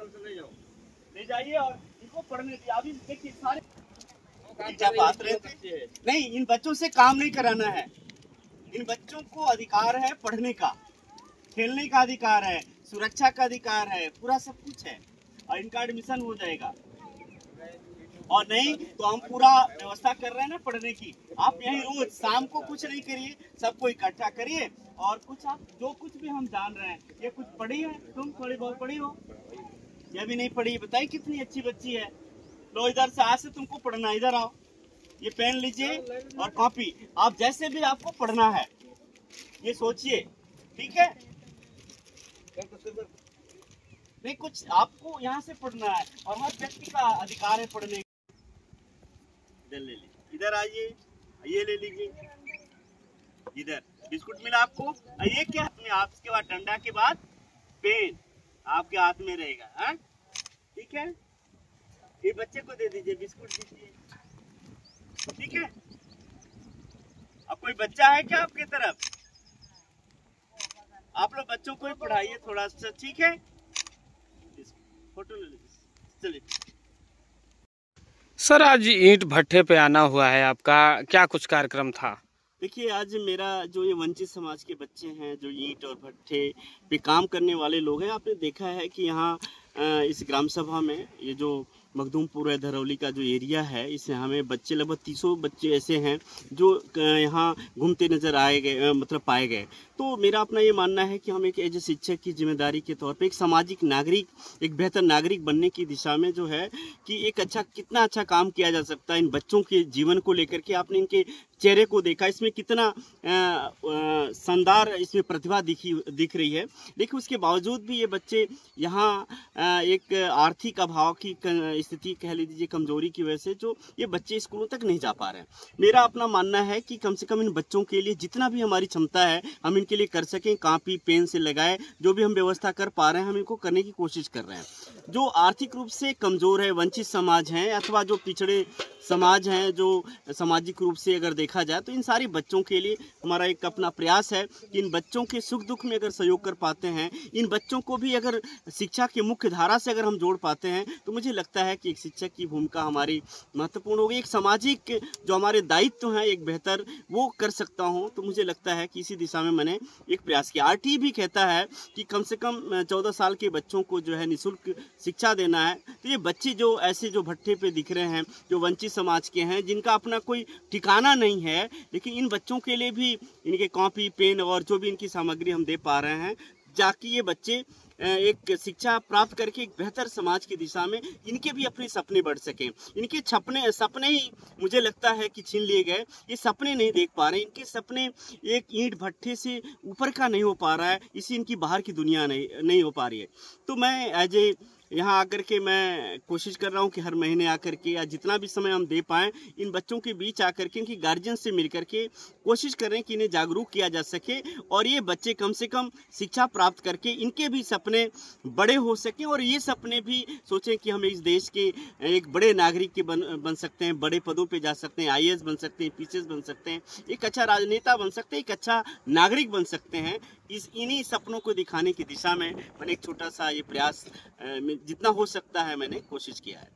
बोतल से ले जाओ, ले जाइए और इनको पढ़ने दीजिए। अभी देखिए सारे बात रहे थे नहीं, इन बच्चों से काम नहीं कराना है। इन बच्चों को अधिकार है पढ़ने का, खेलने का अधिकार है, सुरक्षा का अधिकार है, पूरा सब कुछ है और इनका एडमिशन हो जाएगा। और नहीं तो हम पूरा व्यवस्था कर रहे हैं ना पढ़ने की। आप यही रोज शाम को कुछ नहीं करिए, सबको इकट्ठा करिए और कुछ आप जो कुछ भी हम जान रहे हैं, ये कुछ पढ़ी है, तुम थोड़ी बहुत पढ़ी हो, ये भी नहीं पढ़ी, बताइए कितनी अच्छी बच्ची है। लो इधर से, आज से तुमको पढ़ना, इधर आओ, ये पेन लीजिए और कॉपी, आप जैसे भी आपको पढ़ना है ये सोचिए, ठीक है? नहीं कुछ आपको यहाँ से पढ़ना है और हर व्यक्ति का अधिकार है पढ़ने। इधर ले लीजिए, इधर आइए, ये ले लीजिए, इधर बिस्कुट मिला आपको, ये क्या में आपके बाद डंडा के बाद पेन आपके हाथ में रहेगा, हाँ ठीक है? ये बच्चे को दे दीजिए, बिस्कुट दीजिए, ठीक है? अब कोई बच्चा है क्या आपकी तरफ? आप लोग बच्चों को ही पढ़ाइए थोड़ा सा, ठीक है? फोटो ले लीजिए, चलिए। सर आज ईंट भट्ठे पे आना हुआ है आपका, क्या कुछ कार्यक्रम था? देखिए आज मेरा जो ये वंचित समाज के बच्चे हैं जो ईंट और भट्ठे पे काम करने वाले लोग हैं, आपने देखा है कि यहाँ इस ग्राम सभा में ये जो मखदूमपुर है, धरौली का जो एरिया है, इससे हमें बच्चे लगभग 300 बच्चे ऐसे हैं जो यहाँ घूमते नजर आए गए, मतलब पाए गए। तो मेरा अपना ये मानना है कि हम एक एज ए शिक्षक की जिम्मेदारी के तौर पे एक सामाजिक नागरिक, एक बेहतर नागरिक बनने की दिशा में जो है कि एक अच्छा कितना अच्छा काम किया जा सकता है इन बच्चों के जीवन को लेकर के। आपने इनके चेहरे को देखा, इसमें कितना शानदार इसमें प्रतिभा दिख रही है, लेकिन उसके बावजूद भी ये बच्चे यहाँ एक आर्थिक अभाव की स्थिति कह लीजिए, कमजोरी की वजह से जो ये बच्चे स्कूलों तक नहीं जा पा रहे हैं। मेरा अपना मानना है कि कम से कम इन बच्चों के लिए जितना भी हमारी क्षमता है हम इनके लिए कर सकें, कॉपी पेन से लगाए, जो भी हम व्यवस्था कर पा रहे हैं हम इनको करने की कोशिश कर रहे हैं। जो आर्थिक रूप से कमजोर है, वंचित समाज हैं अथवा जो पिछड़े समाज हैं, जो सामाजिक रूप से अगर देखा जाए, तो इन सारे बच्चों के लिए हमारा एक अपना प्रयास है कि इन बच्चों के सुख दुख में अगर सहयोग कर पाते हैं, इन बच्चों को भी अगर शिक्षा की मुख्य धारा से अगर हम जोड़ पाते हैं, तो मुझे लगता है कि एक शिक्षक की भूमिका हमारी महत्वपूर्ण होगी। एक सामाजिक जो हमारे दायित्व हैं एक बेहतर वो कर सकता हूं, तो मुझे लगता है कि इसी दिशा में मैंने एक प्रयास किया। आरटीई भी कहता है कि कम से कम 14 साल के बच्चों को जो है निःशुल्क शिक्षा देना है। तो ये बच्चे जो ऐसे जो भट्ठे पे दिख रहे हैं, जो वंचित समाज के हैं, जिनका अपना कोई ठिकाना नहीं है, लेकिन इन बच्चों के लिए भी इनके कॉपी पेन और जो भी इनकी सामग्री हम दे पा रहे हैं, ताकि ये बच्चे एक शिक्षा प्राप्त करके एक बेहतर समाज की दिशा में इनके भी अपने सपने बढ़ सकें। इनके सपने ही मुझे लगता है कि छीन लिए गए, ये सपने नहीं देख पा रहे, इनके सपने एक ईंट भट्ठे से ऊपर का नहीं हो पा रहा है, इसी इनकी बाहर की दुनिया नहीं हो पा रही है। तो मैं एज ए यहाँ आकर के मैं कोशिश कर रहा हूँ कि हर महीने आकर के या जितना भी समय हम दे पाएँ, इन बच्चों के बीच आकर के इनकी गार्जियन से मिल करके कोशिश करें कि इन्हें जागरूक किया जा सके और ये बच्चे कम से कम शिक्षा प्राप्त करके इनके भी सपने बड़े हो सकें और ये सपने भी सोचें कि हम इस देश के एक बड़े नागरिक के बन सकते हैं, बड़े पदों पे जा सकते हैं, IAS बन सकते हैं, PCS बन सकते हैं, एक अच्छा राजनेता बन सकते हैं, एक अच्छा नागरिक बन सकते हैं। इन्हीं सपनों को दिखाने की दिशा में मैंने एक छोटा सा ये प्रयास जितना हो सकता है मैंने कोशिश किया है।